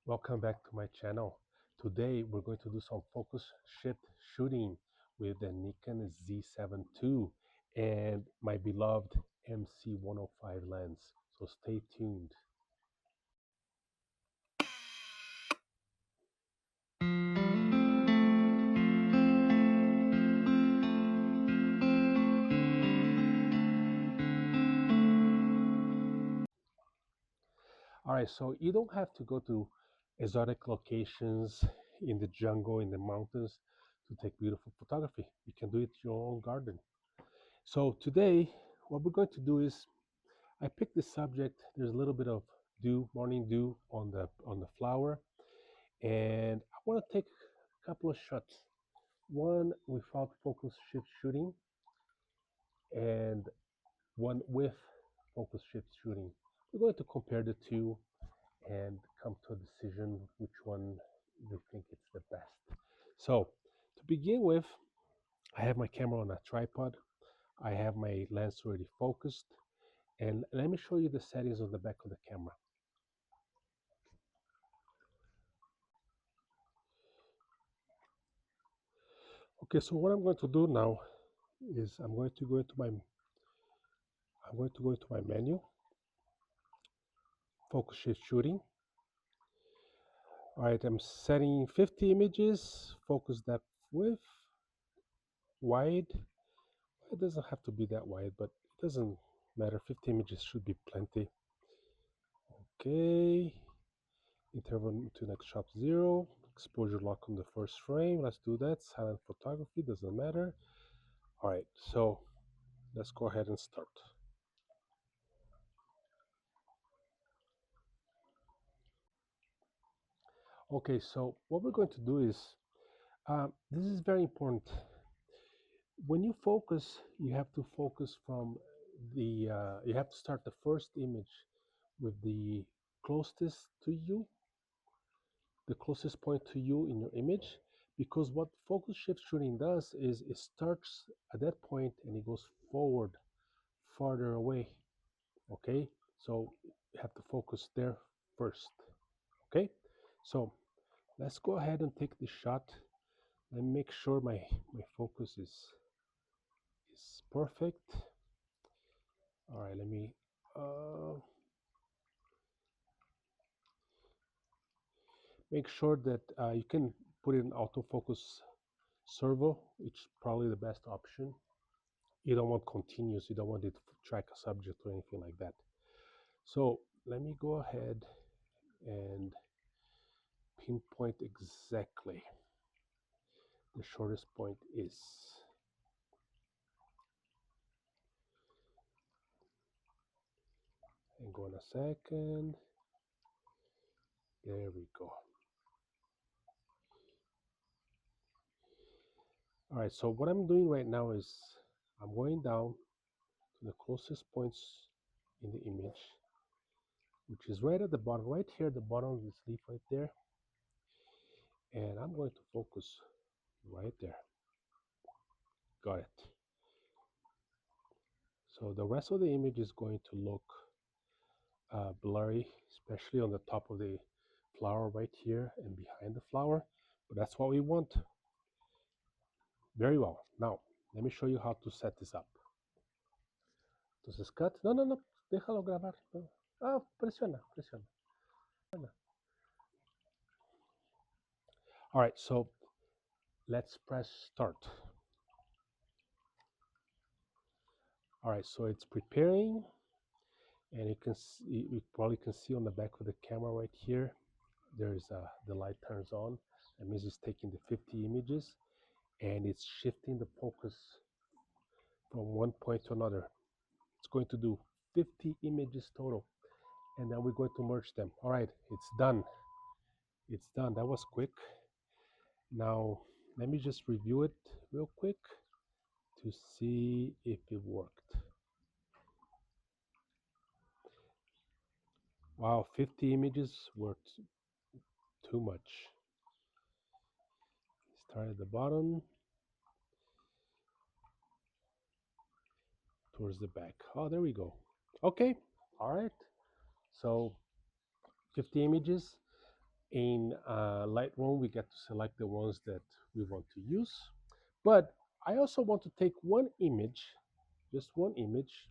Welcome back to my channel. Today we're going to do some focus shift shooting with the Nikon Z7II and my beloved MC105 lens. So stay tuned. All right, so you don't have to go to exotic locations in the jungle, in the mountains to take beautiful photography. You can do it in your own garden. So today what we're going to do is I picked this subject. There's a little bit of dew, morning dew on the flower, and I want to take a couple of shots. One without focus shift shooting, and one with focus shift shooting. We're going to compare the two and come to a decision which one we think it's the best. So to begin with, I have my camera on a tripod. I have my lens already focused, and let me show you the settings on the back of the camera. Okay, so what I'm going to do now is I'm going to go into my menu, focus shift shooting. All right, I'm setting 50 images, focus depth width, wide. It doesn't have to be that wide, but it doesn't matter. 50 images should be plenty. Okay, interval to next shot 0, exposure lock on the first frame. Let's do that. Silent photography doesn't matter. All right, so let's go ahead and start. Okay, so what we're going to do is this is very important. When you focus, you have to focus from you have to start the first image with the closest to you, the closest point to you in your image, because what focus shift shooting does is it starts at that point and it goes forward, farther away. Okay, so you have to focus there first. Okay, so let's go ahead and take the shot. Let me make sure my focus is perfect. All right, let me make sure that you can put it in autofocus servo, which is probably the best option. You don't want continuous, you don't want it to track a subject or anything like that. So let me go ahead and pinpoint exactly the shortest point is. And go in a second. There we go. All right, so what I'm doing right now is I'm going down to the closest points in the image, which is right at the bottom, right here at the bottom of this leaf right there. And I'm going to focus right there. Got it. So the rest of the image is going to look blurry, especially on the top of the flower right here and behind the flower, but that's what we want. Very well. Now, let me show you how to set this up. Entonces, cut. No, no, no. Déjalo grabar. No. Ah, presiona, presiona. All right, so let's press start. All right, so it's preparing, and you probably can see on the back of the camera right here, there's the light turns on. That means it's taking the 50 images, and it's shifting the focus from one point to another. It's going to do 50 images total, and then we're going to merge them. All right, it's done. It's done. That was quick. Now, let me just review it real quick to see if it worked. Wow, 50 images were too much. Start at the bottom, towards the back. Oh, there we go. Okay, all right. So 50 images, In Lightroom, we get to select the ones that we want to use. But I also want to take one image, just one image,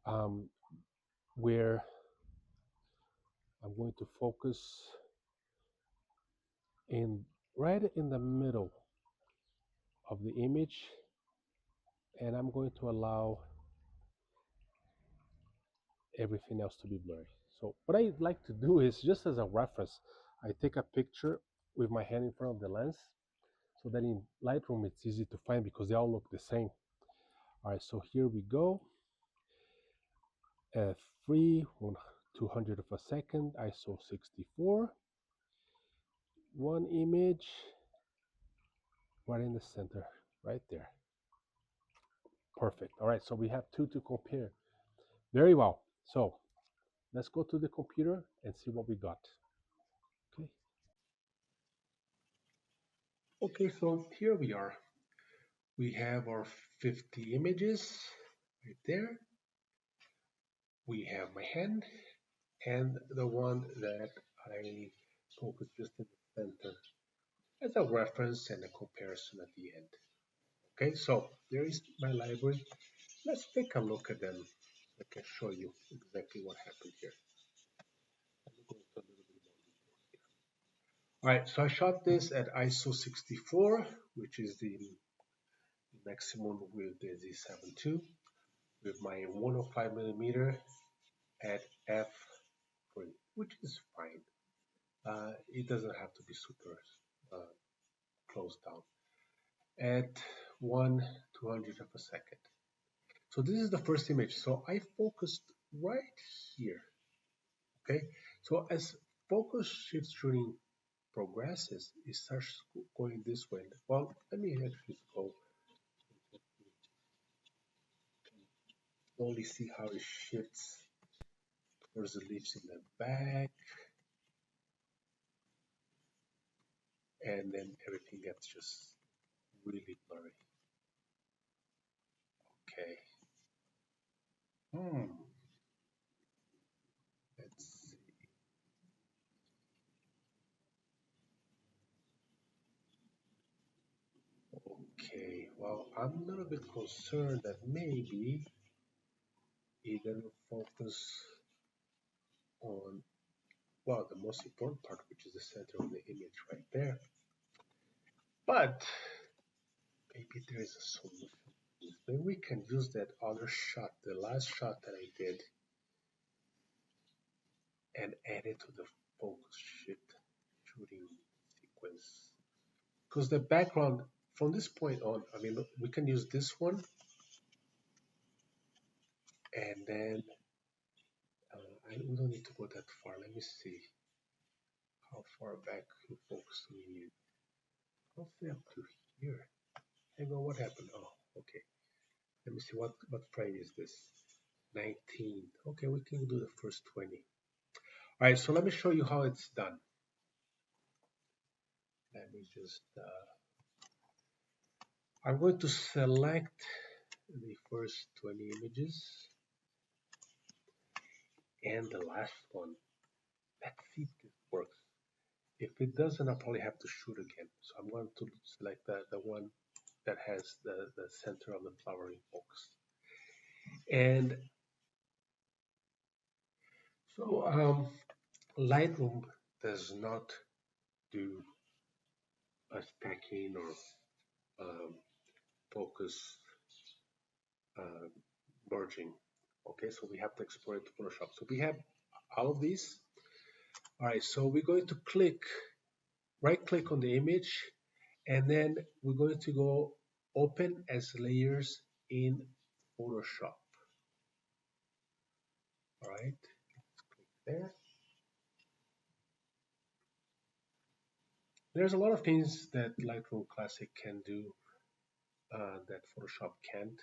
um, where I'm going to focus in right in the middle of the image, and I'm going to allow everything else to be blurry. So what I like to do is, just as a reference, I take a picture with my hand in front of the lens, so that in Lightroom it's easy to find because they all look the same. All right, so here we go. Free 200 of a second, ISO 64. One image right in the center, right there. Perfect. All right, so we have two to compare. Very well. So let's go to the computer and see what we got. Okay. Okay, so here we are. We have our 50 images right there. We have my hand and the one that I focus just in the center as a reference and a comparison at the end. Okay, so there is my library. Let's take a look at them. I can show you exactly what happened here. Let me go into a little bit more detail here. All right, so I shot this at ISO 64, which is the maximum with the Z7II, with my 105 millimeter at f3, which is fine. It doesn't have to be super uh, close down. At 1/200 of a second. So this is the first image. So I focused right here. Okay. So as focus shift shooting progresses, it starts going this way. Well, let me actually go slowly see how it shifts towards the leaves in the back, and then everything gets just really blurry. Okay. Let's see. Okay. Well, I'm a little bit concerned that maybe it doesn't focus on, well, the most important part, which is the center of the image right there. But maybe there is a solution. Maybe we can use that other shot, the last shot that I did, and add it to the focus shift shooting sequence. Because the background, from this point on, I mean, look, we can use this one, and then we don't need to go that far. Let me see how far back the focus we need. I'll say up to here. Hang on, what happened? Oh, okay. Let me see what frame is this. 19. Okay, we can do the first 20. All right, so let me show you how it's done. Let me just, I'm going to select the first 20 images and the last one. Let's see if this works. If it doesn't, I'll probably have to shoot again. So I'm going to select the one that has the center of the flower in focus. And so Lightroom does not do a stacking or focus uh, merging. Okay, so we have to export it to Photoshop. So we have all of these. All right, so we're going to right click on the image, and then we're going to go open as layers in Photoshop. All right, let's click there. There's a lot of things that Lightroom Classic can do that Photoshop can't,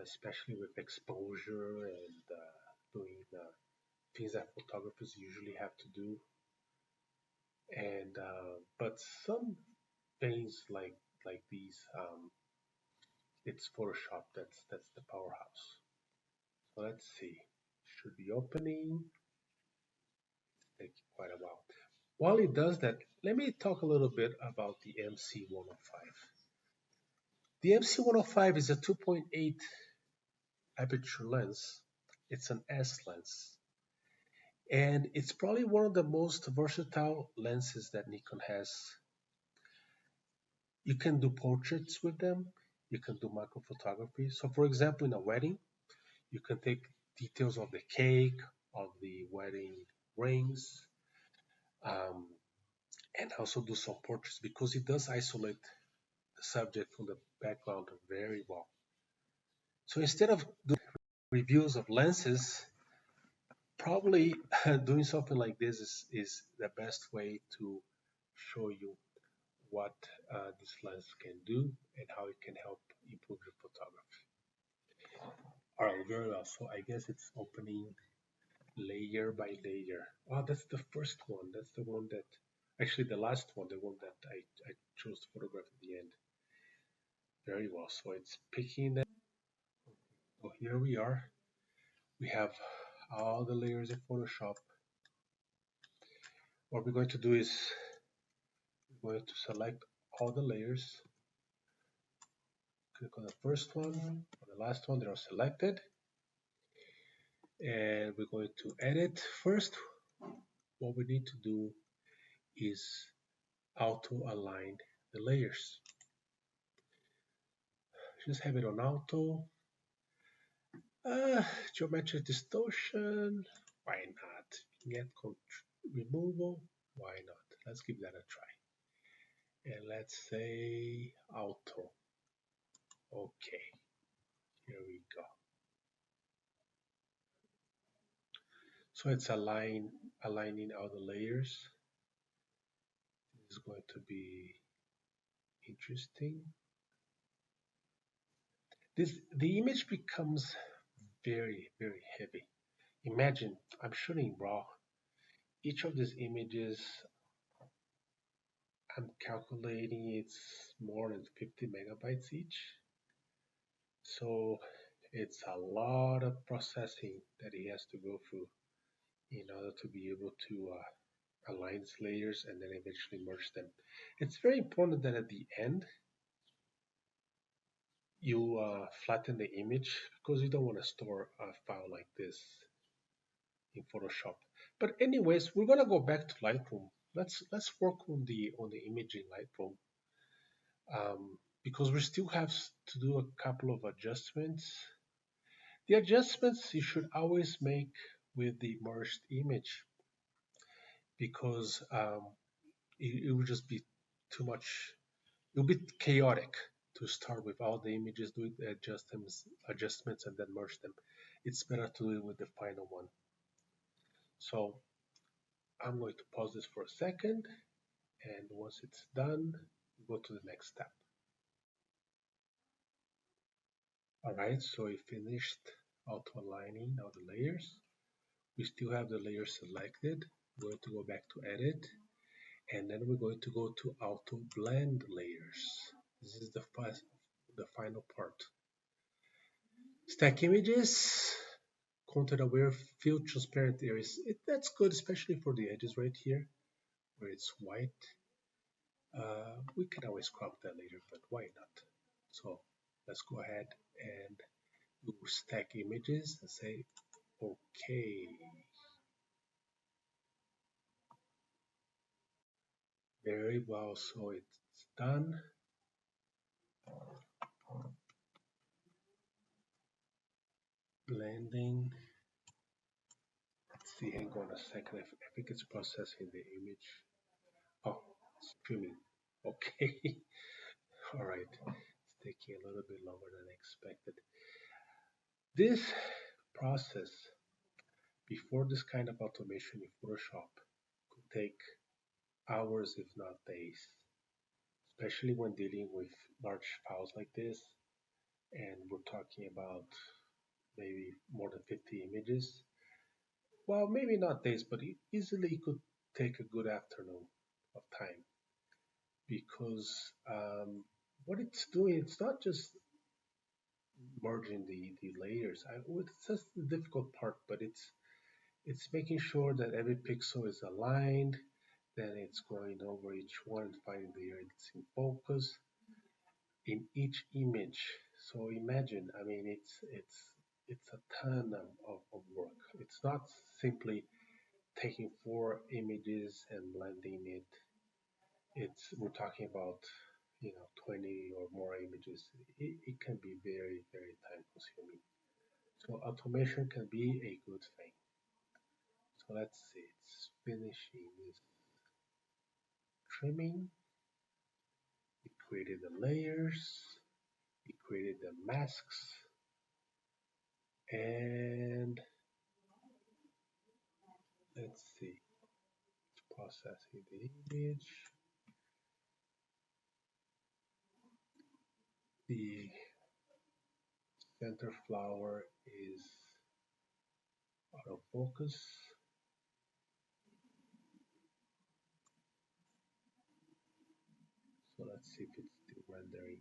especially with exposure and doing things that photographers usually have to do. And but some things like these, it's Photoshop that's the powerhouse. So let's see. Should be opening. Take quite a while. While it does that, let me talk a little bit about the MC105. The MC105 is a 2.8 aperture lens. It's an S lens. And it's probably one of the most versatile lenses that Nikon has. You can do portraits with them. You can do macro photography. So for example, in a wedding, you can take details of the cake, of the wedding rings, um, and also do some portraits because it does isolate the subject from the background very well. So instead of doing reviews of lenses, probably doing something like this is the best way to show you what this lens can do and how it can help improve your photography. All right, very well. So I guess it's opening layer by layer. Oh, that's the first one. That's the one that, actually the last one, the one that I chose to photograph at the end. Very well. So it's picking that. So here we are. We have all the layers in Photoshop. What we're going to do is we're going to select all the layers. Click on the first one, on the last one, they are selected. And we're going to edit. First, what we need to do is auto align the layers. Just have it on auto. Geometric distortion, why not? Get removal, why not? Let's give that a try. And let's say auto. Okay, here we go. So it's aligning all the layers. This is going to be interesting. The image becomes very, very heavy. Imagine I'm shooting raw. Each of these images, I'm calculating it's more than 50 megabytes each. So it's a lot of processing that he has to go through in order to be able to align his layers and then eventually merge them. It's very important that at the end you flatten the image because you don't want to store a file like this in Photoshop. But anyways, we're gonna go back to Lightroom. Let's work on the image in Lightroom because we still have to do a couple of adjustments. The adjustments you should always make with the merged image because it will just be too much. It'll be chaotic to start with all the images, do the adjustments, and then merge them. It's better to do it with the final one. So I'm going to pause this for a second, and once it's done, go to the next step. All right, so we finished auto aligning all the layers. We still have the layers selected. We're going to go back to edit, and then we're going to go to auto blend layers. This is the final part. Stack images, content aware, fill transparent areas. That's good, especially for the edges right here where it's white. We can always crop that later, but why not? So let's go ahead and do stack images and say okay. Very well, so it's done. Blending. Let's see, hang on a second. I think it's processing the image. Oh, it's streaming. Okay. All right. It's taking a little bit longer than expected. This process, before this kind of automation in Photoshop, could take hours, if not days, especially when dealing with large files like this. And we're talking about maybe more than 50 images. Well, maybe not days, but easily could take a good afternoon of time because what it's doing, it's not just merging the layers. It's just the difficult part, but It's making sure that every pixel is aligned, then it's going over each one and finding the area that's in focus in each image. So imagine, I mean, it's a ton of work. It's not simply taking four images and blending it. We're talking about 20 or more images. It can be very, very time consuming. So automation can be a good thing. So let's see, it's finishing this trimming. It created the layers, it created the masks, and let's see, it's processing the image. The center flower is out of focus. So let's see if it's still rendering.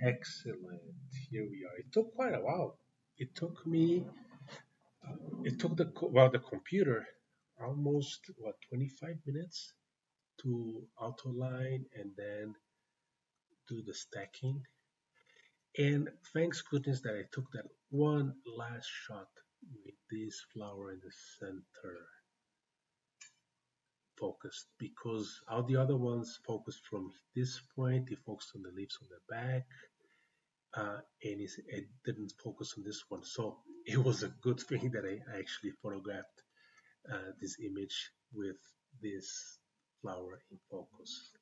Excellent. Here we are. It took quite a while. It took me, it took the computer almost, 25 minutes to outline and then do the stacking. And thanks goodness that I took that one last shot with this flower in the center focused, because all the other ones focused from this point, they focused on the leaves on the back, and it didn't focus on this one. So it was a good thing that I actually photographed this image with this flower in focus.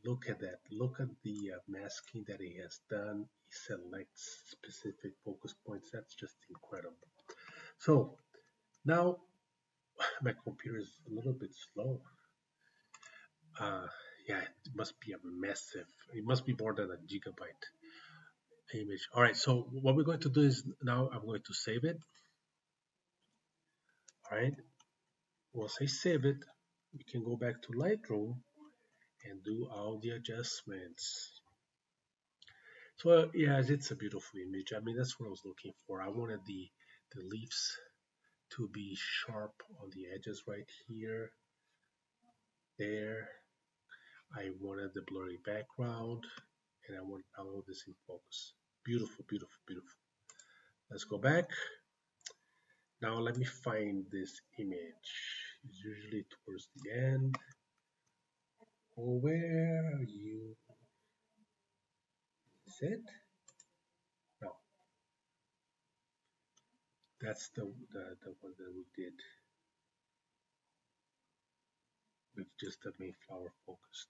Look at that. Look at the masking that he has done. He selects specific focus points. That's just incredible. So now my computer is a little bit slow. Uh, yeah, it must be a massive, it must be more than a gigabyte image. All right, so what we're going to do is now I'm going to save it. All right, once I save it, we can go back to Lightroom and do all the adjustments. So yes, it's a beautiful image. I mean, that's what I was looking for. I wanted the leaves to be sharp on the edges right here, there. I wanted the blurry background, and I want all of this in focus. Beautiful, beautiful, beautiful. Let's go back. Now let me find this image. It's usually towards the end. Oh, where are you? Is it? No, that's the one that we did with just the main flower focused.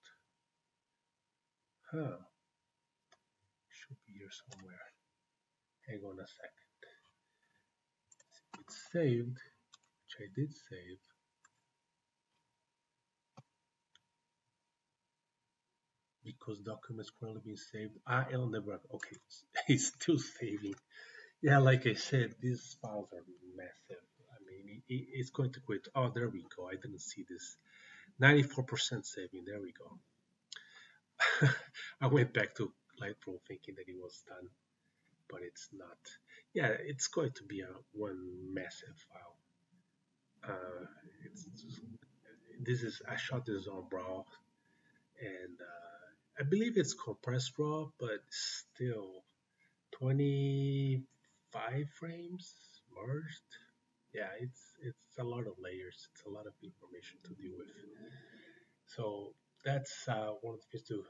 Huh, should be here somewhere. Hang on a second. It's saved, which I did save. Because documents currently being saved. It'll never. Okay, it's still saving. Yeah, like I said, these files are massive. I mean, it's going to quit. Oh, there we go. I didn't see this. 94% saving. There we go. I went back to Lightroom thinking that it was done, but it's not. Yeah, it's going to be a one massive file. It's just, this is I shot this on RAW, and I believe it's compressed RAW, but still 25 frames merged. Yeah, it's a lot of layers. It's a lot of information to deal with. So that's one of the things to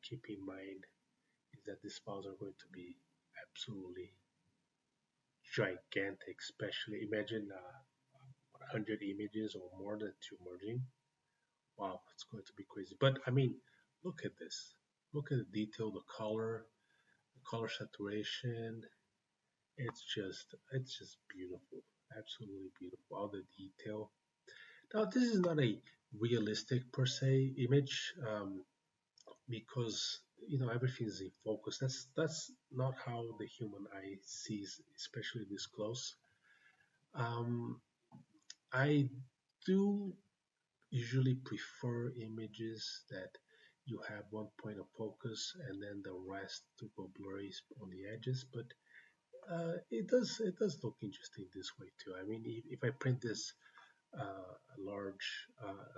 keep in mind is that these files are going to be absolutely gigantic. Especially imagine 100 images or more that you're merging. Wow, it's going to be crazy. But I mean, look at this. Look at the detail, the color saturation. It's just beautiful. Absolutely beautiful. All the detail. Now, this is not a realistic per se image, because everything is in focus. That's not how the human eye sees, especially this close. Um, I do usually prefer images that you have one point of focus and then the rest to go blurry on the edges. But it does look interesting this way too. I mean, if I print this large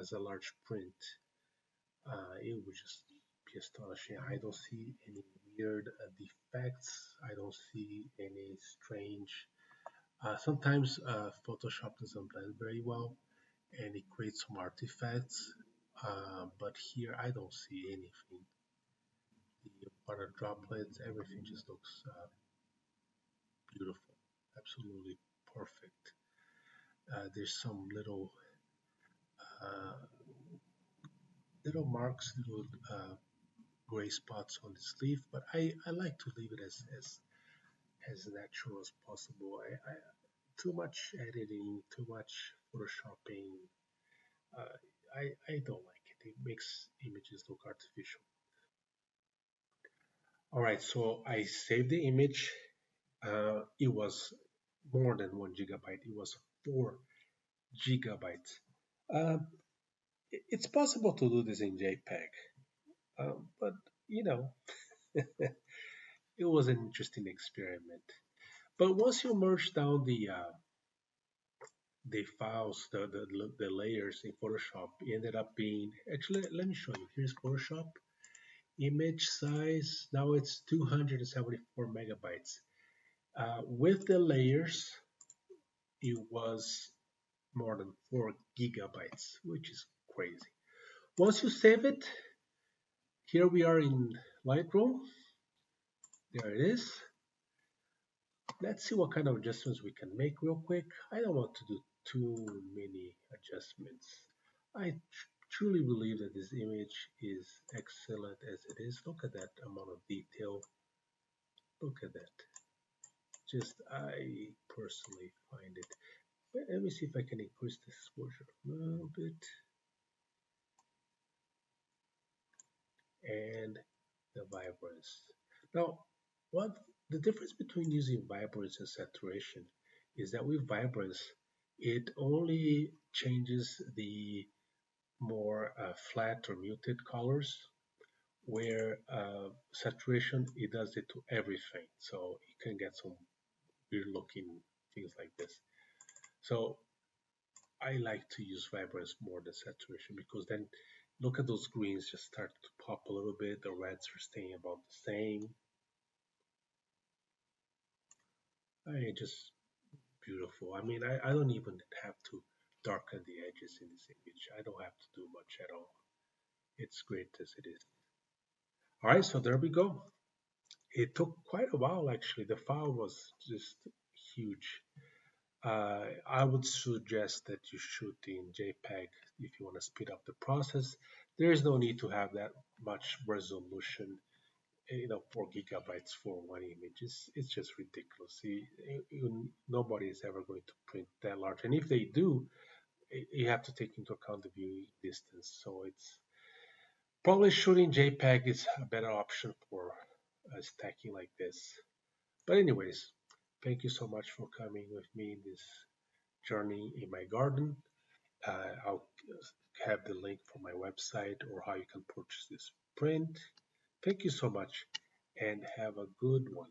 as a large print, it would just be astonishing. I don't see any weird defects. I don't see any strange. Sometimes Photoshop doesn't blend very well, and it creates some artifacts. But here I don't see anything. The water droplets, everything just looks beautiful, absolutely perfect. There's some uh, little marks, little gray spots on the sleeve, but I like to leave it as natural as possible. Too much editing, too much photoshopping. Uh, I don't like it. It makes images look artificial. All right, so I saved the image. It was more than 1 gigabyte. It was 4 gigabytes. Uh, it's possible to do this in JPEG, but you know, it was an interesting experiment. But once you merge down the files, the layers in Photoshop, it ended up being actually. Let me show you. Here's Photoshop image size. Now it's 274 megabytes. With the layers, it was more than 4 gigabytes, which is crazy. Once you save it, here we are in Lightroom. There it is. Let's see what kind of adjustments we can make real quick. I don't want to do too many adjustments. I truly believe that this image is excellent as it is. Look at that amount of detail. Look at that. Just I personally find it. Let me see if I can increase the exposure a little bit. And the vibrance. Now, what the difference between using vibrance and saturation is that with vibrance, it only changes the more flat or muted colors, where saturation, it does it to everything. So you can get some weird looking things like this. So I like to use vibrance more than saturation because then look at those greens just start to pop a little bit. The reds are staying about the same. I just beautiful. I mean, I don't even have to darken the edges in this image. I don't have to do much at all. It's great as it is. All right, so there we go. It took quite a while actually. The file was just huge. I would suggest that you shoot in JPEG if you want to speed up the process. There is no need to have that much resolution. 4 gigabytes for one image. It's just ridiculous. Nobody is ever going to print that large. And if they do, you have to take into account the viewing distance. So it's probably shooting JPEG is a better option for stacking like this. But anyways, thank you so much for coming with me in this journey in my garden. I'll have the link for my website or how you can purchase this print. Thank you so much and have a good one.